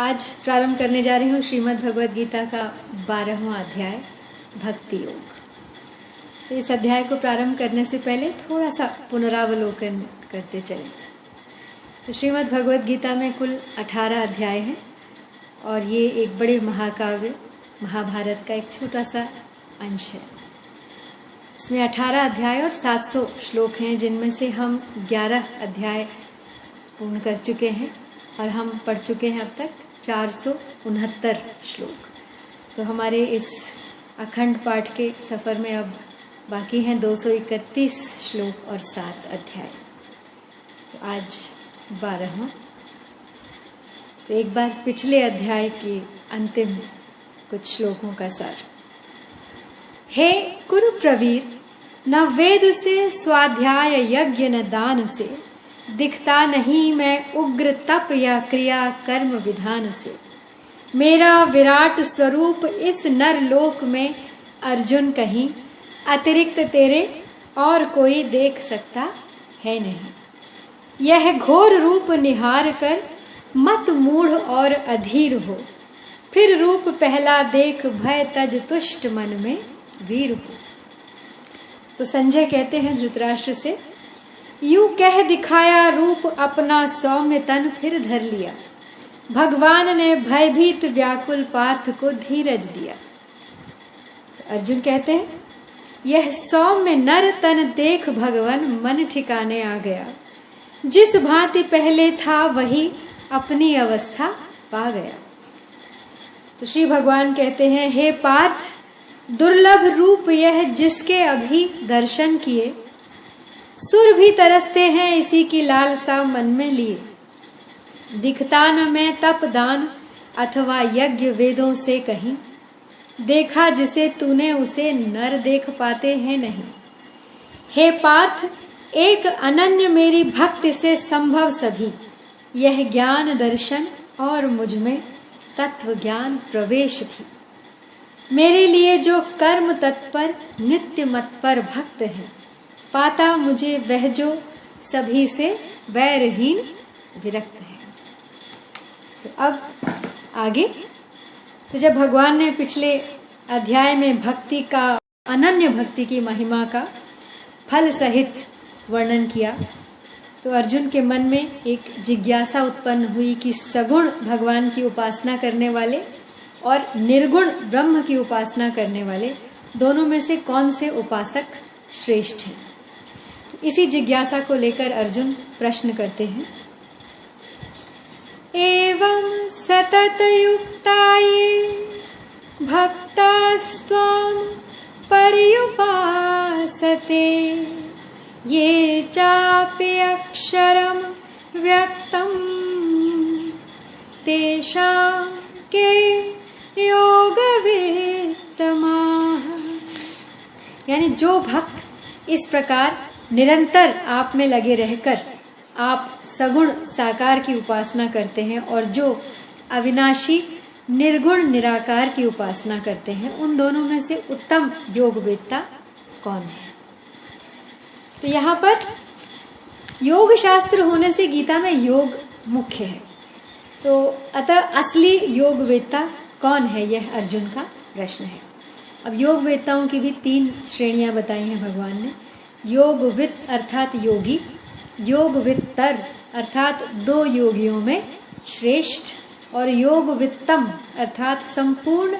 आज प्रारंभ करने जा रही हूँ श्रीमद् भगवद गीता का 12वां अध्याय भक्ति योग। तो इस अध्याय को प्रारंभ करने से पहले थोड़ा सा पुनरावलोकन करते चलें। तो श्रीमद् भगवद गीता में कुल 18 अध्याय हैं और ये एक बड़े महाकाव्य महाभारत का एक छोटा सा अंश है। इसमें 18 अध्याय और 700 श्लोक हैं, जिनमें से हम 11 अध्याय पूर्ण कर चुके हैं और हम पढ़ चुके हैं अब तक 469 श्लोक। तो हमारे इस अखंड पाठ के सफ़र में अब बाकी हैं 231 श्लोक और 7 अध्याय। तो आज 12वां। तो एक बार पिछले अध्याय के अंतिम कुछ श्लोकों का सार। हे कुरु प्रवीर, न वेद से स्वाध्याय यज्ञ न दान से दिखता नहीं मैं उग्र तप या क्रिया कर्म विधान से। मेरा विराट स्वरूप इस नर लोक में अर्जुन कहीं अतिरिक्त तेरे और कोई देख सकता है नहीं। यह घोर रूप निहार कर मत मूढ़ और अधीर हो, फिर रूप पहला देख भय तज तुष्ट मन में वीर हो। तो संजय कहते हैं धृतराष्ट्र से, यूं कह दिखाया रूप अपना सौम्य तन फिर धर लिया। भगवान ने भयभीत व्याकुल पार्थ को धीरज दिया। तो अर्जुन कहते हैं, यह सौम्य नर तन देख भगवान मन ठिकाने आ गया। जिस भांति पहले था वही अपनी अवस्था पा गया। तो श्री भगवान कहते हैं, हे पार्थ, दुर्लभ रूप यह जिसके अभी दर्शन किए, सुर भी तरसते हैं इसी की लालसा मन में लिए। दिखता न मैं तप दान अथवा यज्ञ वेदों से कहीं, देखा जिसे तूने उसे नर देख पाते हैं नहीं। हे पार्थ, एक अनन्य मेरी भक्ति से संभव सभी यह ज्ञान दर्शन और मुझ में तत्व ज्ञान प्रवेश भी। मेरे लिए जो कर्म तत्पर नित्य मत पर भक्त है, पाता मुझे वह जो सभी से वैरहीन विरक्त है। तो अब आगे, तो जब भगवान ने पिछले अध्याय में भक्ति का, अनन्य भक्ति की महिमा का फल सहित वर्णन किया, तो अर्जुन के मन में एक जिज्ञासा उत्पन्न हुई कि सगुण भगवान की उपासना करने वाले और निर्गुण ब्रह्म की उपासना करने वाले दोनों में से कौन से उपासक श्रेष्ठ हैं। इसी जिज्ञासा को लेकर अर्जुन प्रश्न करते हैं, एवं सतत युक्ताये भक्तास्त्वां पर्युपासते, ये चापि अक्षरं व्यक्तं तेषां के योगवेत्तमाः। यानी जो भक्त इस प्रकार निरंतर आप में लगे रहकर आप सगुण साकार की उपासना करते हैं और जो अविनाशी निर्गुण निराकार की उपासना करते हैं, उन दोनों में से उत्तम योगवेत्ता कौन है। तो यहाँ पर योग शास्त्र होने से गीता में योग मुख्य है। तो अतः असली योगवेत्ता कौन है, यह अर्जुन का प्रश्न है। अब योगवेत्ताओं की भी 3 श्रेणियां बताई हैं भगवान ने। योगवित अर्थात योगी, योगवित्तर अर्थात 2 योगियों में श्रेष्ठ, और योगवित्तम अर्थात संपूर्ण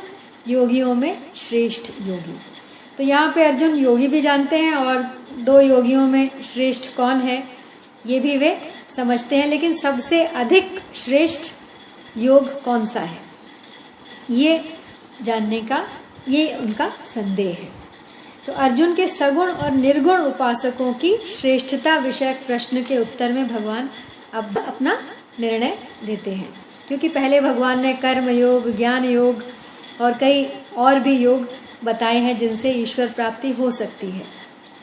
योगियों में श्रेष्ठ योगी। तो यहाँ पे अर्जुन योगी भी जानते हैं और 2 योगियों में श्रेष्ठ कौन है ये भी वे समझते हैं, लेकिन सबसे अधिक श्रेष्ठ योग कौन सा है ये जानने का ये उनका संदेह है। तो अर्जुन के सगुण और निर्गुण उपासकों की श्रेष्ठता विषयक प्रश्न के उत्तर में भगवान अब अपना निर्णय देते हैं, क्योंकि पहले भगवान ने कर्म योग, ज्ञान योग और कई और भी योग बताए हैं जिनसे ईश्वर प्राप्ति हो सकती है,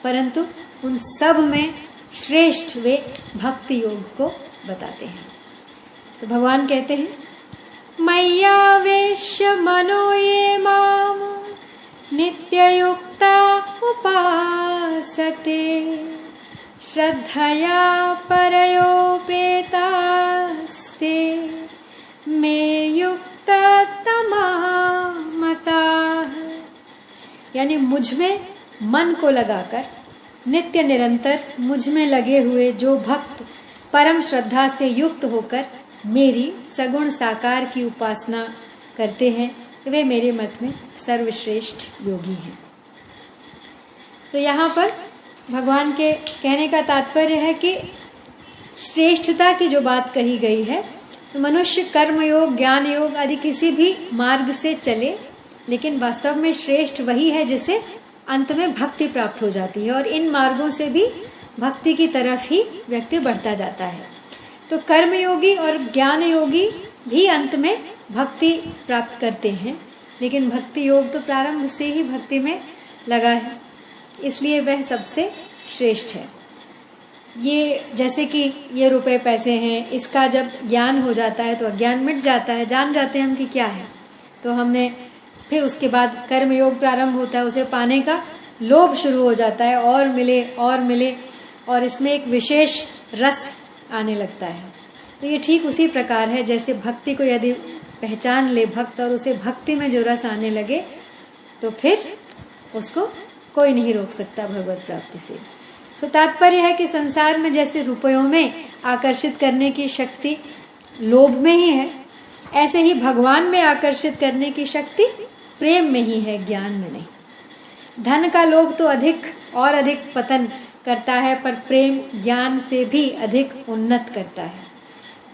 परंतु उन सब में श्रेष्ठ वे भक्ति योग को बताते हैं। तो भगवान कहते हैं, मय्यावेश्य मनो ये माम नित्ययुक्ता उपासते, श्रद्धया परयोपेतास्ते मे मुझ में मन को लगाकर नित्य निरंतर मुझ में लगे हुए जो भक्त परम श्रद्धा से युक्त होकर मेरी सगुण साकार की उपासना करते हैं, वे मेरे मत में सर्वश्रेष्ठ योगी हैं। तो यहाँ पर भगवान के कहने का तात्पर्य है कि श्रेष्ठता की जो बात कही गई है, तो मनुष्य कर्म योग, ज्ञान योग आदि किसी भी मार्ग से चले, लेकिन वास्तव में श्रेष्ठ वही है जिसे अंत में भक्ति प्राप्त हो जाती है, और इन मार्गों से भी भक्ति की तरफ ही व्यक्ति बढ़ता जाता है। तो कर्म योगी और ज्ञान योगी भी अंत में भक्ति प्राप्त करते हैं, लेकिन भक्ति योग तो प्रारंभ से ही भक्ति में लगा है, इसलिए वह सबसे श्रेष्ठ है। ये जैसे कि ये रुपए पैसे हैं, इसका जब ज्ञान हो जाता है तो अज्ञान मिट जाता है, जान जाते हैं हम कि क्या है, तो हमने फिर उसके बाद कर्म योग प्रारंभ होता है, उसे पाने का लोभ शुरू हो जाता है, और मिले और मिले, और इसमें एक विशेष रस आने लगता है। तो ये ठीक उसी प्रकार है जैसे भक्ति को यदि पहचान ले भक्त और उसे भक्ति में जो रस आने लगे, तो फिर उसको कोई नहीं रोक सकता भगवत प्राप्ति से। तो तात्पर्य है कि संसार में जैसे रुपयों में आकर्षित करने की शक्ति लोभ में ही है, ऐसे ही भगवान में आकर्षित करने की शक्ति प्रेम में ही है, ज्ञान में नहीं। धन का लोभ तो अधिक और अधिक पतन करता है, पर प्रेम ज्ञान से भी अधिक उन्नत करता है।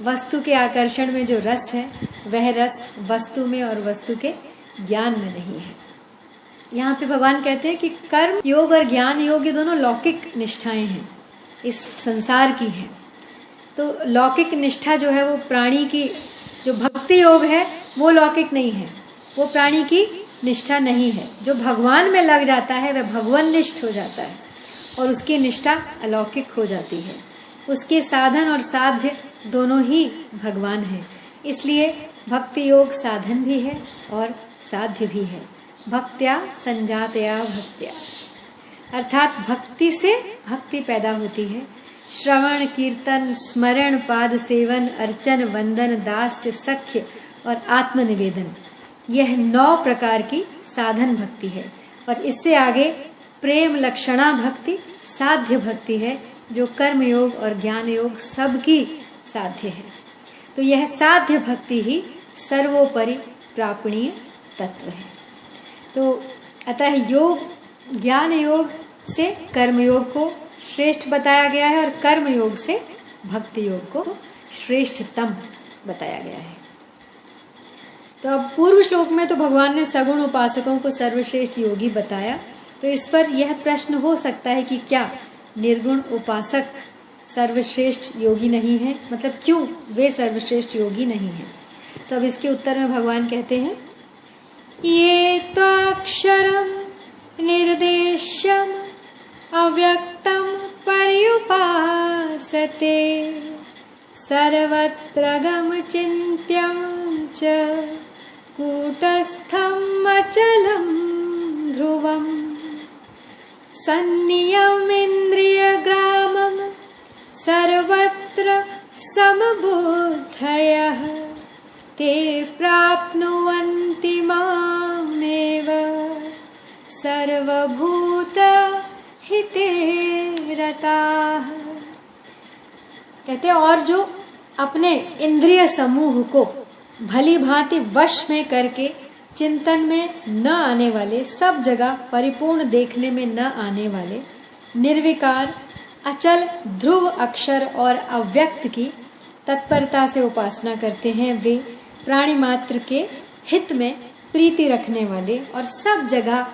वस्तु के आकर्षण में जो रस है, वह रस वस्तु में और वस्तु के ज्ञान में नहीं है। यहाँ पे भगवान कहते हैं कि कर्म योग और ज्ञान योग ये दोनों लौकिक निष्ठाएं हैं, इस संसार की हैं। तो लौकिक निष्ठा जो है वो प्राणी की, जो भक्ति योग है वो लौकिक नहीं है, वो प्राणी की निष्ठा नहीं है। जो भगवान में लग जाता है वह भगवान निष्ठ हो जाता है, और उसकी निष्ठा अलौकिक हो जाती है। उसके साधन और साध्य दोनों ही भगवान हैं, इसलिए भक्ति योग साधन भी है और साध्य भी है। भक्त्या संजातया भक्त्या, अर्थात भक्ति से भक्ति पैदा होती है। श्रवण कीर्तन स्मरण पाद सेवन अर्चन वंदन दास्य सख्य और आत्मनिवेदन, यह 9 प्रकार की साधन भक्ति है। और इससे आगे प्रेम लक्षणा भक्ति साध्य भक्ति है, जो कर्म योग और ज्ञान योग सबकी साध्य है। तो यह साध्य भक्ति ही सर्वोपरि प्रापणीय तत्व है। तो अतः योग ज्ञान योग से कर्म योग को श्रेष्ठ बताया गया है, और कर्म योग से भक्ति योग को श्रेष्ठतम बताया गया है। तो अब पूर्व श्लोक में तो भगवान ने सगुण उपासकों को सर्वश्रेष्ठ योगी बताया, तो इस पर यह प्रश्न हो सकता है कि क्या निर्गुण उपासक सर्वश्रेष्ठ योगी नहीं है, मतलब क्यों वे सर्वश्रेष्ठ योगी नहीं हैं। तो अब इसके उत्तर में भगवान कहते हैं, ये तो अक्षरम निर्देशम अव्यक्तम पर्युपासते सर्वत्र गम चिन्त्यं च कूटस्थम अचलम ध्रुवम संनियमेन्द्रियग्रामं सर्वत्र समबुद्धयः ते प्राप्नुवन्ति मामेव सर्वभूतहिते रताः। कहते और जो अपने इंद्रिय समूह को भली भांति वश में करके चिंतन में न आने वाले, सब जगह परिपूर्ण देखने में न आने वाले, निर्विकार अचल ध्रुव अक्षर और अव्यक्त की तत्परता से उपासना करते हैं, वे प्राणी मात्र के हित में प्रीति रखने वाले और सब जगह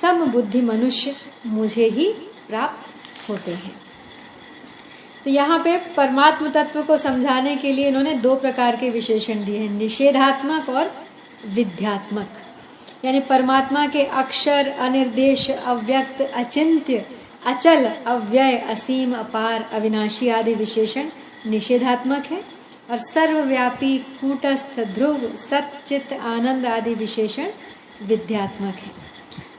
समबुद्धि मनुष्य मुझे ही प्राप्त होते हैं। तो यहाँ पे परमात्म तत्व को समझाने के लिए इन्होंने 2 प्रकार के विशेषण दिए हैं, निषेधात्मक और विध्यात्मक। यानी परमात्मा के अक्षर, अनिर्देश, अव्यक्त, अचिंत्य, अचल, अव्यय, असीम, अपार, अविनाशी आदि विशेषण निषेधात्मक है, और सर्वव्यापी, कूटस्थ, ध्रुव, सच्चित, आनंद आदि विशेषण विध्यात्मक है।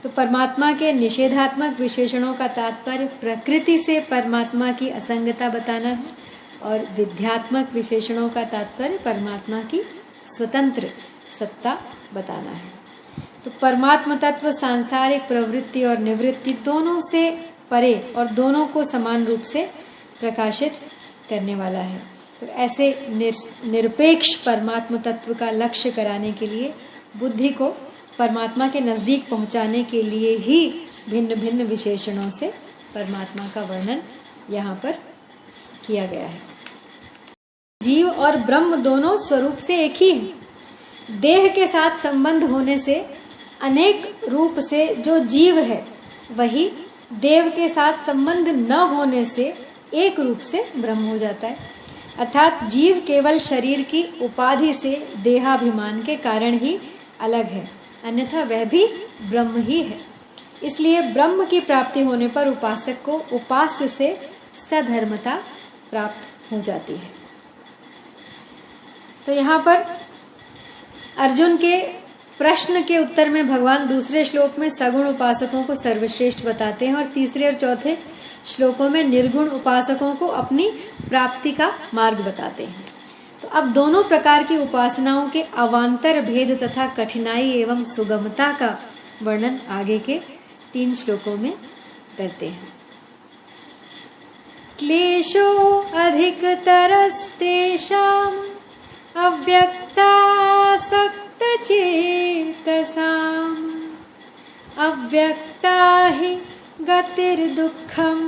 तो परमात्मा के निषेधात्मक विशेषणों का तात्पर्य प्रकृति से परमात्मा की असंगता बताना है, और विध्यात्मक विशेषणों का तात्पर्य परमात्मा की स्वतंत्र सत्ता बताना है। तो परमात्म तत्व सांसारिक प्रवृत्ति और निवृत्ति दोनों से परे और दोनों को समान रूप से प्रकाशित करने वाला है। तो ऐसे निरपेक्ष परमात्म तत्व का लक्ष्य कराने के लिए बुद्धि को परमात्मा के नज़दीक पहुंचाने के लिए ही भिन्न भिन्न विशेषणों से परमात्मा का वर्णन यहाँ पर किया गया है। जीव और ब्रह्म दोनों स्वरूप से एक ही है। देह के साथ संबंध होने से अनेक रूप से जो जीव है वही देव के साथ संबंध न होने से एक रूप से ब्रह्म हो जाता है। अर्थात जीव केवल शरीर की उपाधि से देहाभिमान के कारण ही अलग है, अन्यथा वह भी ब्रह्म ही है। इसलिए ब्रह्म की प्राप्ति होने पर उपासक को उपास्य से सधर्मता प्राप्त हो जाती है। तो यहाँ पर अर्जुन के प्रश्न के उत्तर में भगवान दूसरे श्लोक में सगुण उपासकों को सर्वश्रेष्ठ बताते हैं और तीसरे और चौथे श्लोकों में निर्गुण उपासकों को अपनी प्राप्ति का मार्ग बताते हैं। तो अब दोनों प्रकार की उपासनाओं के अवान्तर भेद तथा कठिनाई एवं सुगमता का वर्णन आगे के 3 श्लोकों में करते हैं। क्लेशो अधिकतरस्तेषाम् अव्यक्तासक्तचेतसाम् अव्यक्ता हि गतिर्दुःखं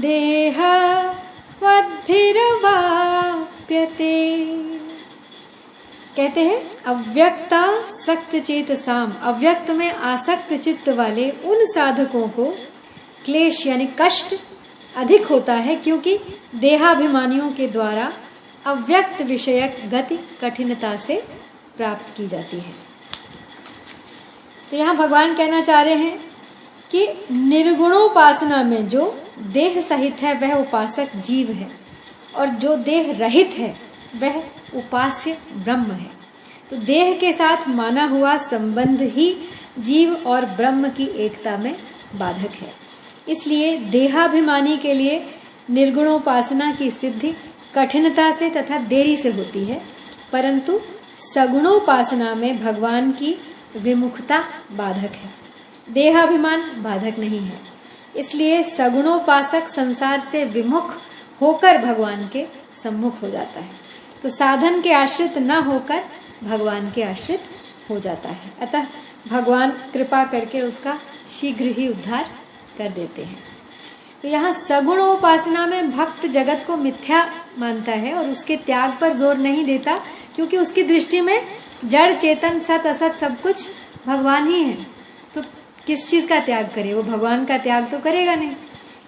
देहवद्भिर्वाप्यते। कहते हैं अव्यक्ता सक्त चेतसाम, अव्यक्त में आसक्त चित्त वाले उन साधकों को क्लेश यानी कष्ट अधिक होता है, क्योंकि देहाभिमानियों के द्वारा अव्यक्त विषयक गति कठिनता से प्राप्त की जाती है। तो यहाँ भगवान कहना चाह रहे हैं कि निर्गुणोपासना में जो देह सहित है वह उपासक जीव है और जो देह रहित है वह उपास्य ब्रह्म है। तो देह के साथ माना हुआ संबंध ही जीव और ब्रह्म की एकता में बाधक है। इसलिए देहाभिमानी के लिए निर्गुणोपासना की सिद्धि कठिनता से तथा देरी से होती है, परंतु सगुणोपासना में भगवान की विमुखता बाधक है, देहाभिमान बाधक नहीं है। इसलिए सगुणोपासक संसार से विमुख होकर भगवान के सम्मुख हो जाता है, तो साधन के आश्रित न होकर भगवान के आश्रित हो जाता है। अतः भगवान कृपा करके उसका शीघ्र ही उद्धार कर देते हैं। तो यहाँ सगुणोपासना में भक्त जगत को मिथ्या मानता है और उसके त्याग पर जोर नहीं देता, क्योंकि उसकी दृष्टि में जड़ चेतन सत असत सब कुछ भगवान ही है। तो किस चीज़ का त्याग करे, वो भगवान का त्याग तो करेगा नहीं।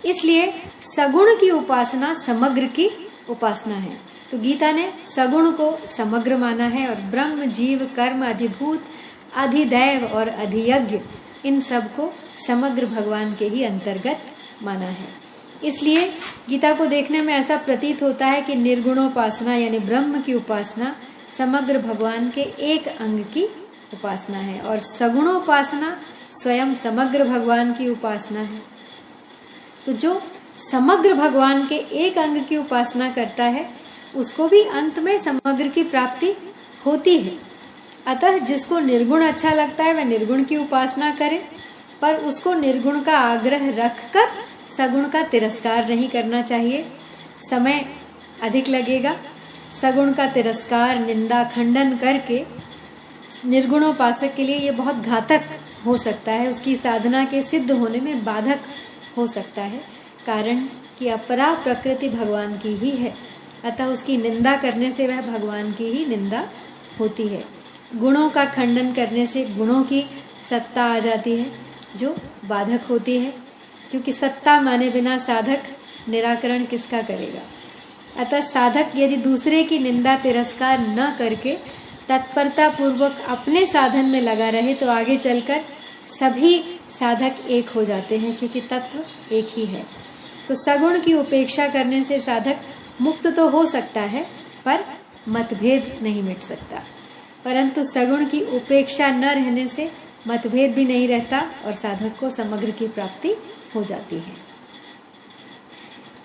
इसलिए सगुण की उपासना समग्र की उपासना है। तो गीता ने सगुण को समग्र माना है और ब्रह्म जीव कर्म अधिभूत अधिदैव और अधियज्ञ इन सब को समग्र भगवान के ही अंतर्गत माना है। इसलिए गीता को देखने में ऐसा प्रतीत होता है कि निर्गुणोपासना यानी ब्रह्म की उपासना समग्र भगवान के एक अंग की उपासना है और सगुणोपासना स्वयं समग्र भगवान की उपासना है। तो जो समग्र भगवान के एक अंग की उपासना करता है उसको भी अंत में समग्र की प्राप्ति होती है। अतः जिसको निर्गुण अच्छा लगता है वह निर्गुण की उपासना करे, पर उसको निर्गुण का आग्रह रखकर सगुण का तिरस्कार नहीं करना चाहिए। समय अधिक लगेगा। सगुण का तिरस्कार निंदा खंडन करके निर्गुणोपासक के लिए ये बहुत घातक हो सकता है, उसकी साधना के सिद्ध होने में बाधक हो सकता है, कारण कि अपरा प्रकृति भगवान की ही है। अतः उसकी निंदा करने से वह भगवान की ही निंदा होती है। गुणों का खंडन करने से गुणों की सत्ता आ जाती है जो बाधक होती है, क्योंकि सत्ता माने बिना साधक निराकरण किसका करेगा। अतः साधक यदि दूसरे की निंदा तिरस्कार न करके तत्परता पूर्वक अपने साधन में लगा रहे तो आगे चलकर सभी साधक एक हो जाते हैं, क्योंकि तत्व एक ही है। तो सगुण की उपेक्षा करने से साधक मुक्त तो हो सकता है पर मतभेद नहीं मिट सकता, परंतु सगुण की उपेक्षा न रहने से मतभेद भी नहीं रहता और साधक को समग्र की प्राप्ति हो जाती है।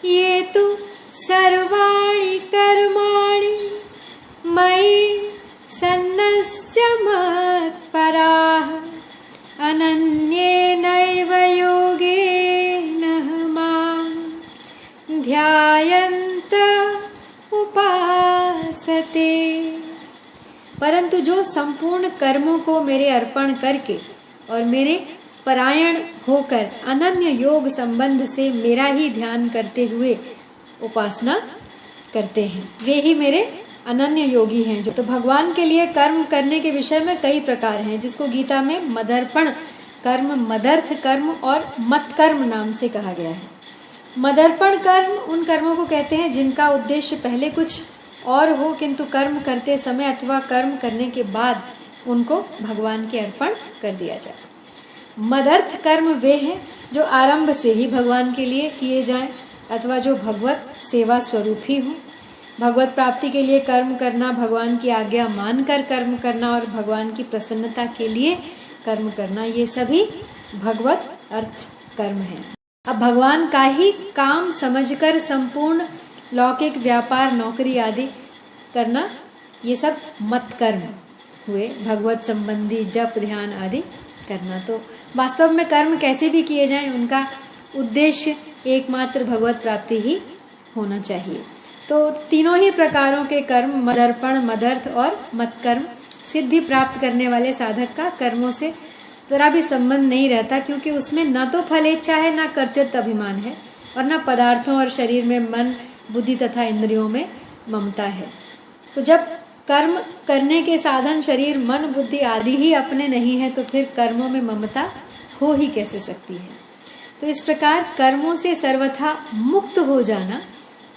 ये तो सर्वाणि कर्माणि मयि सन्न्यस्य मत्पराः ध्यायन्त उपासते। परंतु जो संपूर्ण कर्मों को मेरे अर्पण करके और मेरे परायण होकर अनन्य योग संबंध से मेरा ही ध्यान करते हुए उपासना करते हैं, वे ही मेरे अनन्य योगी हैं। जो तो भगवान के लिए कर्म करने के विषय में कई प्रकार हैं, जिसको गीता में मदर्पण कर्म, मदर्थ कर्म और मत कर्म नाम से कहा गया है। मदर्पण कर्म उन कर्मों को कहते हैं जिनका उद्देश्य पहले कुछ और हो, किंतु कर्म करते समय अथवा कर्म करने के बाद उनको भगवान के अर्पण कर दिया जाए। मदर्थ कर्म वे हैं जो आरंभ से ही भगवान के लिए किए जाएं अथवा जो भगवत सेवा स्वरूप ही हो। भगवत प्राप्ति के लिए कर्म करना, भगवान की आज्ञा मानकर कर्म करना और भगवान की प्रसन्नता के लिए कर्म करना, ये सभी भगवत अर्थ कर्म हैं। अब भगवान का ही काम समझकर संपूर्ण लौकिक व्यापार, नौकरी आदि करना, ये सब मत कर्म हुए। भगवत संबंधी जप, ध्यान आदि करना। तो वास्तव में कर्म कैसे भी किए जाएं, उनका उद्देश्य एकमात्र भगवत प्राप्ति ही होना चाहिए। तो तीनों ही प्रकारों के कर्म, मदर्पण, मदर्थ और मत्कर्म, सिद्धि प्राप्त करने वाले साधक का कर्मों से जरा भी संबंध नहीं रहता, क्योंकि उसमें न तो फलेच्छा है, न कर्तृत्व अभिमान है और न पदार्थों और शरीर में मन, बुद्धि तथा इंद्रियों में ममता है। तो जब कर्म करने के साधन शरीर, मन, बुद्धि आदि ही अपने नहीं है, तो फिर कर्मों में ममता हो ही कैसे सकती है। तो इस प्रकार कर्मों से सर्वथा मुक्त हो जाना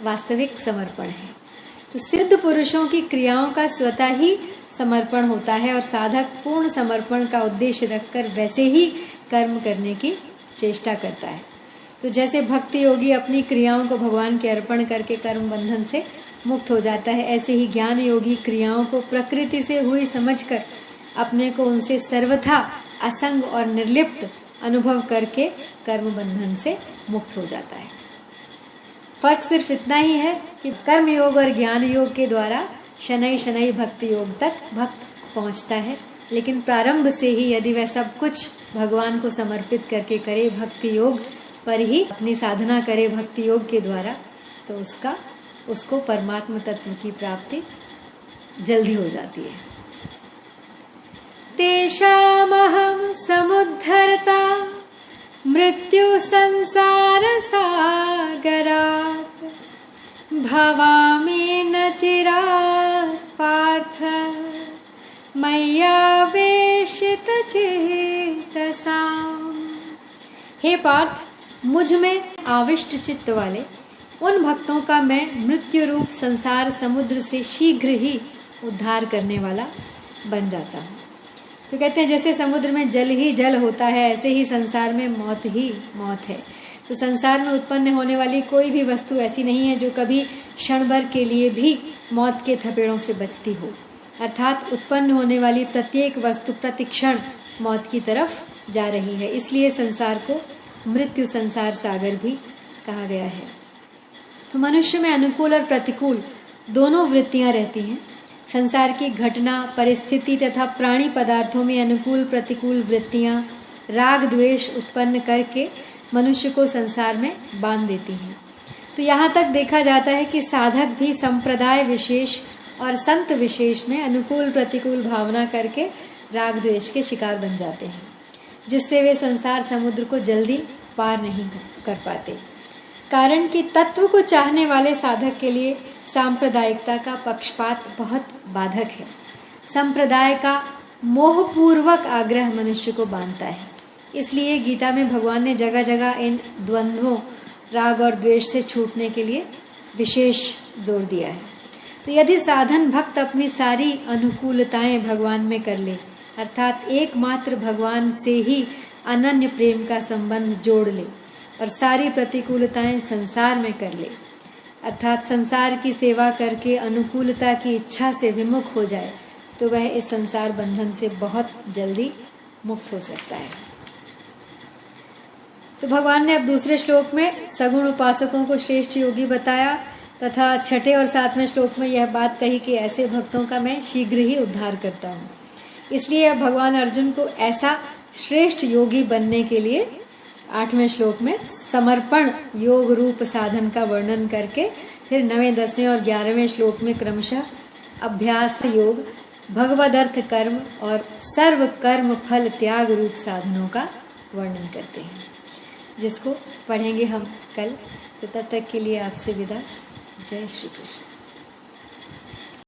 वास्तविक समर्पण है। तो सिद्ध पुरुषों की क्रियाओं का स्वतः ही समर्पण होता है और साधक पूर्ण समर्पण का उद्देश्य रखकर वैसे ही कर्म करने की चेष्टा करता है। तो जैसे भक्ति योगी अपनी क्रियाओं को भगवान के अर्पण करके कर्म बंधन से मुक्त हो जाता है, ऐसे ही ज्ञान योगी क्रियाओं को प्रकृति से हुई समझकर अपने को उनसे सर्वथा असंग और निर्लिप्त अनुभव करके कर्म बंधन से मुक्त हो जाता है। फर्क सिर्फ इतना ही है कि कर्म योग और ज्ञान योग के द्वारा शनै शनै भक्ति योग तक भक्त पहुंचता है, लेकिन प्रारंभ से ही यदि वह सब कुछ भगवान को समर्पित करके करे, भक्ति योग पर ही अपनी साधना करे भक्ति योग के द्वारा, तो उसको परमात्मा तत्व की प्राप्ति जल्दी हो जाती है। तेषामहं समुद्धरता मृत्यु संसार सागरात् भवामि न चिरात् पार्थ मय्यावेशित चेतसाम्। हे पार्थ, मुझ में आविष्ट चित्त वाले उन भक्तों का मैं मृत्यु रूप संसार समुद्र से शीघ्र ही उद्धार करने वाला बन जाता हूँ। तो कहते हैं जैसे समुद्र में जल ही जल होता है, ऐसे ही संसार में मौत ही मौत है। तो संसार में उत्पन्न होने वाली कोई भी वस्तु ऐसी नहीं है जो कभी क्षण भर के लिए भी मौत के थपेड़ों से बचती हो। अर्थात उत्पन्न होने वाली प्रत्येक वस्तु प्रतिक्षण मौत की तरफ जा रही है। इसलिए संसार को मृत्यु संसार सागर भी कहा गया है। तो मनुष्य में अनुकूल और प्रतिकूल दोनों वृत्तियां रहती हैं। संसार की घटना, परिस्थिति तथा प्राणी पदार्थों में अनुकूल प्रतिकूल वृत्तियां राग द्वेष उत्पन्न करके मनुष्य को संसार में बांध देती हैं। तो यहाँ तक देखा जाता है कि साधक भी संप्रदाय विशेष और संत विशेष में अनुकूल प्रतिकूल भावना करके राग द्वेष के शिकार बन जाते हैं, जिससे वे संसार समुद्र को जल्दी पार नहीं कर पाते। कारण कि तत्व को चाहने वाले साधक के लिए सांप्रदायिकता का पक्षपात बहुत बाधक है। संप्रदाय का मोहपूर्वक आग्रह मनुष्य को बांधता है। इसलिए गीता में भगवान ने जगह जगह इन द्वंद्वों, राग और द्वेष से छूटने के लिए विशेष जोर दिया है। तो यदि साधन भक्त अपनी सारी अनुकूलताएं भगवान में कर ले, अर्थात एकमात्र भगवान से ही अनन्य प्रेम का संबंध जोड़ ले और सारी प्रतिकूलताएं संसार में कर ले, अर्थात संसार की सेवा करके अनुकूलता की इच्छा से विमुख हो जाए, तो वह इस संसार बंधन से बहुत जल्दी मुक्त हो सकता है। तो भगवान ने अब दूसरे श्लोक में सगुण उपासकों को श्रेष्ठ योगी बताया तथा छठे और सातवें श्लोक में यह बात कही कि ऐसे भक्तों का मैं शीघ्र ही उद्धार करता हूँ। इसलिए अब भगवान अर्जुन को ऐसा श्रेष्ठ योगी बनने के लिए 8वें श्लोक में समर्पण योग रूप साधन का वर्णन करके फिर 9वें 10वें और 11वें श्लोक में क्रमशः अभ्यास योग, भगवद अर्थ कर्म और सर्व कर्म फल त्याग रूप साधनों का वर्णन करते हैं, जिसको पढ़ेंगे हम कल। तो तब तक के लिए आपसे विदा। जय श्री कृष्ण।